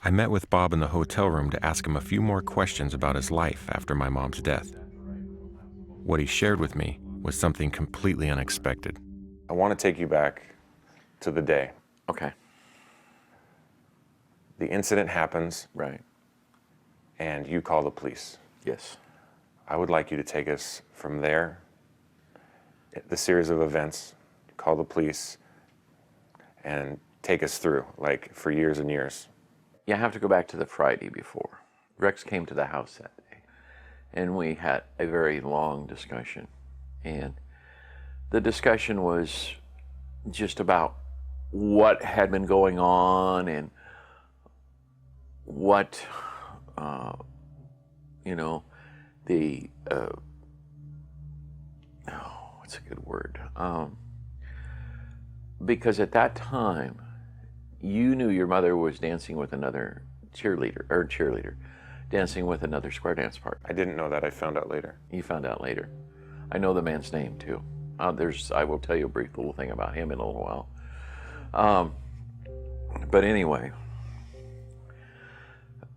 I met with Bob in the hotel room to ask him a few more questions about his life after my mom's death. What he shared with me was something completely unexpected. I want to take you back to the day. Okay. The incident happens, Right. and you call the police. Yes. I would like you to take us from there, the series of events, call the police, and take us through, like, for years and years. You have to go back to the Friday before. Rex came to the house that day, and we had a very long discussion. And the discussion was just about what had been going on and what, the, what's a good word? Because at that time, you knew your mother was dancing with another cheerleader, dancing with another square dance partner. I didn't know that. I found out later. You found out later. I know the man's name too. I will tell you a brief little thing about him in a little while. But anyway,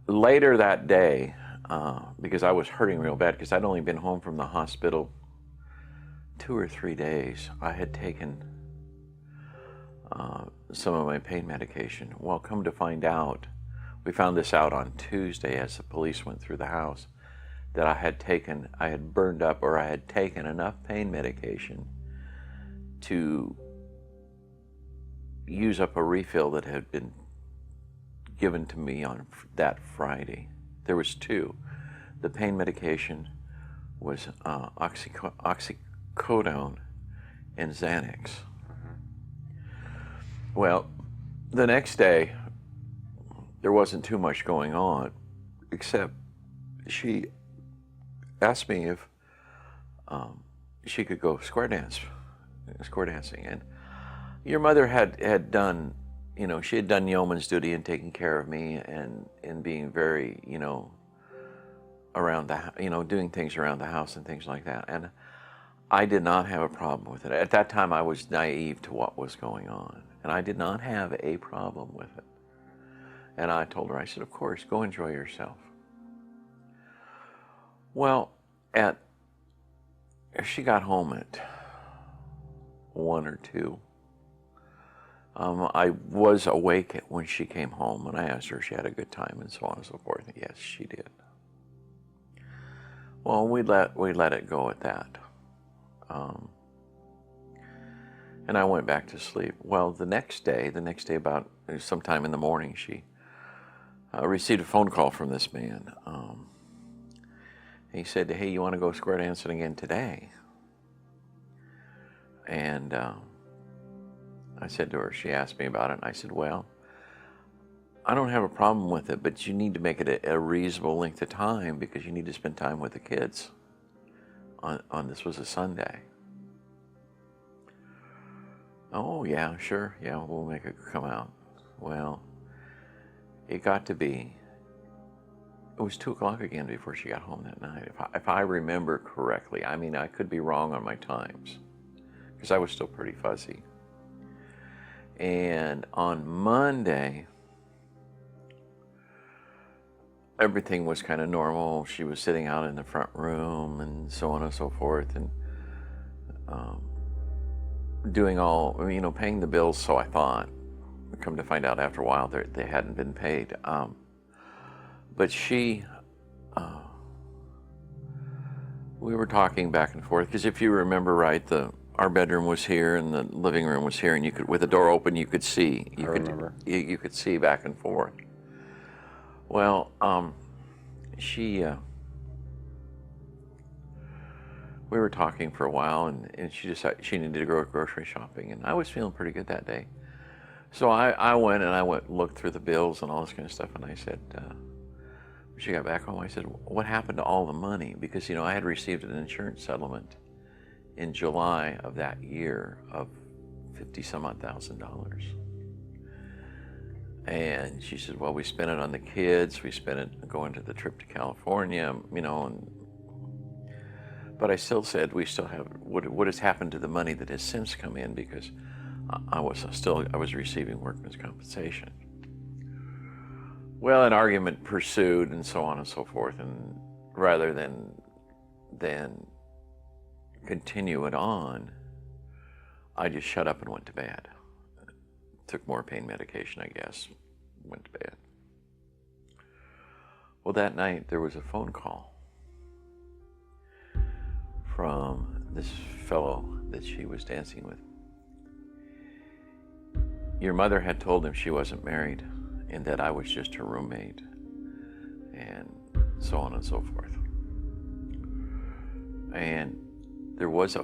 later that day, because I was hurting real bad, because I'd only been home from the hospital 2 or 3 days, I had taken some of my pain medication. Well, come to find out, we found this out on Tuesday as the police went through the house, that I had burned up, or I had taken enough pain medication to use up a refill that had been given to me on that Friday. There was 2. The pain medication was oxycodone and Xanax. Well, the next day, there wasn't too much going on, except she asked me if she could go square dancing. And your mother had done, she had done yeoman's duty in taking care of me and being very, around the, doing things around the house and things like that. And I did not have a problem with it. At that time, I was naive to what was going on, and I did not have a problem with it. And I told her, I said, of course, go enjoy yourself. Well, she got home at 1 or 2. I was awake when she came home, and I asked her if she had a good time and so on and so forth. And yes, she did. Well, we let it go at that. And I went back to sleep. Well, the next day about sometime in the morning, she received a phone call from this man. He said, hey, you want to go square dancing again today? And I said to her, she asked me about it, and I said, well, I don't have a problem with it, but you need to make it a reasonable length of time, because you need to spend time with the kids. On this was a Sunday. Oh, yeah, sure. Yeah, we'll make it come out. Well, it got to be, it was 2 o'clock again before she got home that night. If I remember correctly. I mean, I could be wrong on my times, because I was still pretty fuzzy. And on Monday, everything was kind of normal. She was sitting out in the front room and so on and so forth, and doing all, paying the bills, so I thought. Come to find out after a while, they hadn't been paid. But she, we were talking back and forth, because if you remember right, our bedroom was here and the living room was here, and you could, with the door open, you could see. You could see back and forth. Well, we were talking for a while, and she decided she needed to go grocery shopping, and I was feeling pretty good that day. So I went looked through the bills and all this kind of stuff, and I said, when she got back home, I said, what happened to all the money? Because, I had received an insurance settlement in July of that year of $50-some-odd thousand. And she said, well, we spent it on the kids, we spent it going to the trip to California, but I still said, we still have, what has happened to the money that has since come in, because I was receiving workman's compensation. Well, an argument pursued and so on and so forth, and rather than continue it on, I just shut up and went to bed. Took more pain medication, I guess, went to bed. Well, that night there was a phone call from this fellow that she was dancing with. Your mother had told him she wasn't married and that I was just her roommate, and so on and so forth. And there was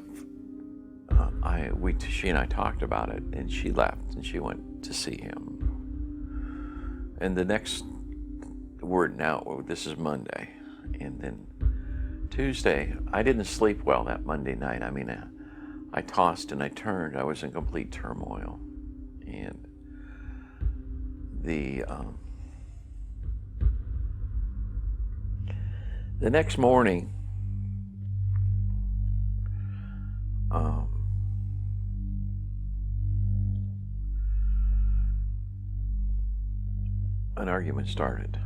she and I talked about it, and she left and she went to see him. And the next word now, this is Monday, and then Tuesday, I didn't sleep well that Monday night. I mean, I tossed and I turned. I was in complete turmoil. And the next morning, an argument started.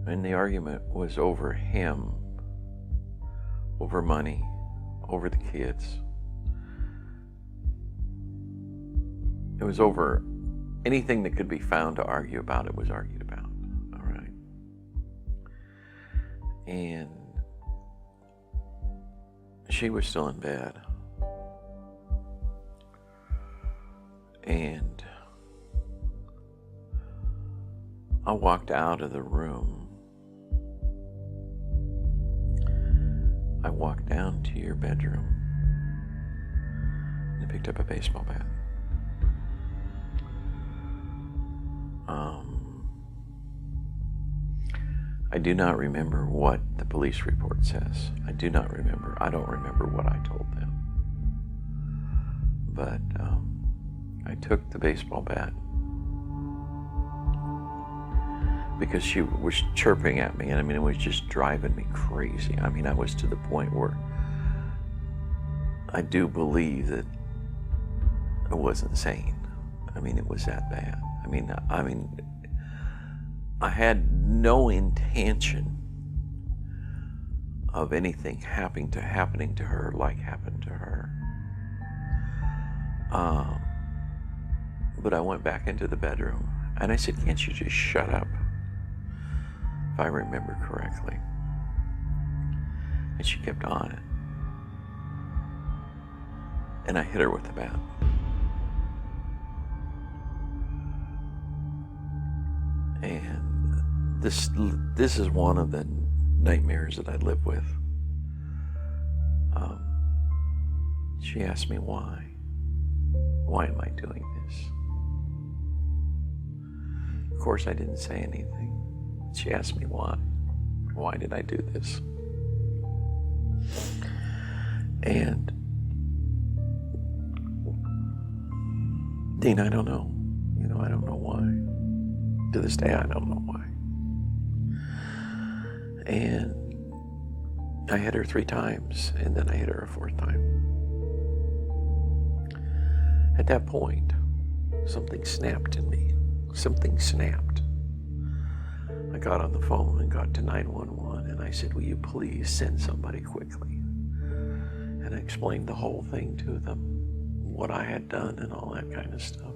And the argument was over him, over money, over the kids. It was over anything that could be found to argue about. It was argued about, all right? And she was still in bed. And I walked out of the room. I walked down to your bedroom and picked up a baseball bat. I do not remember what the police report says. I do not remember. I don't remember what I told them. But I took the baseball bat because she was chirping at me, and I mean, it was just driving me crazy. I mean, I was to the point where I do believe that I wasn't sane. I mean, it was that bad. I mean, I had no intention of anything happening to her like happened to her. But I went back into the bedroom and I said, "Can't you just shut up?" If I remember correctly. And she kept on it. And I hit her with the bat. And this is one of the nightmares that I live with. She asked me why. Why am I doing this? Of course, I didn't say anything. She asked me why. Why did I do this? And Dean, I don't know. I don't know why. To this day, I don't know why. And I hit her 3 times, and then I hit her a 4th time. At that point, something snapped in me. Something snapped. I got on the phone and got to 911, and I said, "Will you please send somebody quickly?" And I explained the whole thing to them, what I had done and all that kind of stuff.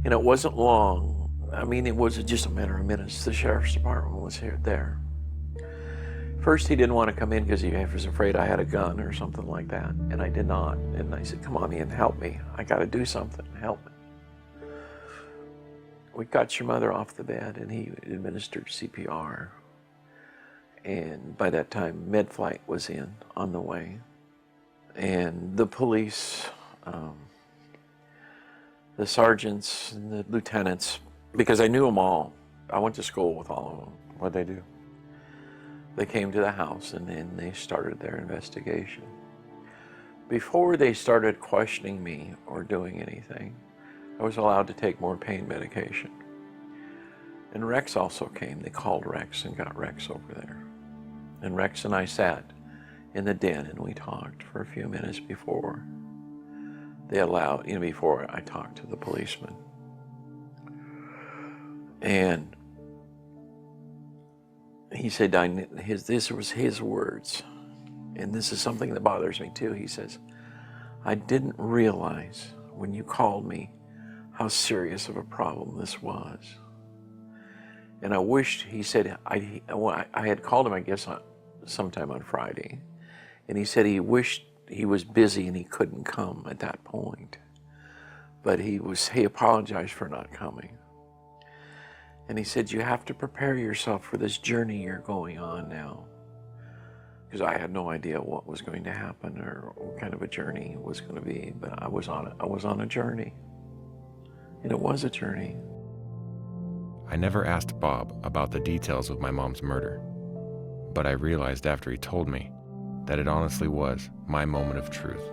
And it wasn't long. I mean, it was just a matter of minutes. The sheriff's department was there. First, he didn't want to come in because he was afraid I had a gun or something like that, and I did not. And I said, "Come on in, help me. I got to do something. Help me." We got your mother off the bed, and he administered CPR. And by that time, med-flight was on the way. And the police, the sergeants and the lieutenants, because I knew them all. I went to school with all of them. What'd they do? They came to the house, and then they started their investigation. Before they started questioning me or doing anything, I was allowed to take more pain medication. And Rex also came. They called Rex and got Rex over there. And Rex and I sat in the den and we talked for a few minutes before they allowed, before I talked to the policeman. And he said, this was his words, and this is something that bothers me too. He says, I didn't realize when you called me how serious of a problem this was. And I wished, he said, I had called him, I guess, sometime on Friday, and he said he wished he was busy and he couldn't come at that point. But he apologized for not coming. And he said, you have to prepare yourself for this journey you're going on now. Because I had no idea what was going to happen or what kind of a journey it was going to be, but I was on a journey. And it was a journey. I never asked Bob about the details of my mom's murder, but I realized after he told me that it honestly was my moment of truth.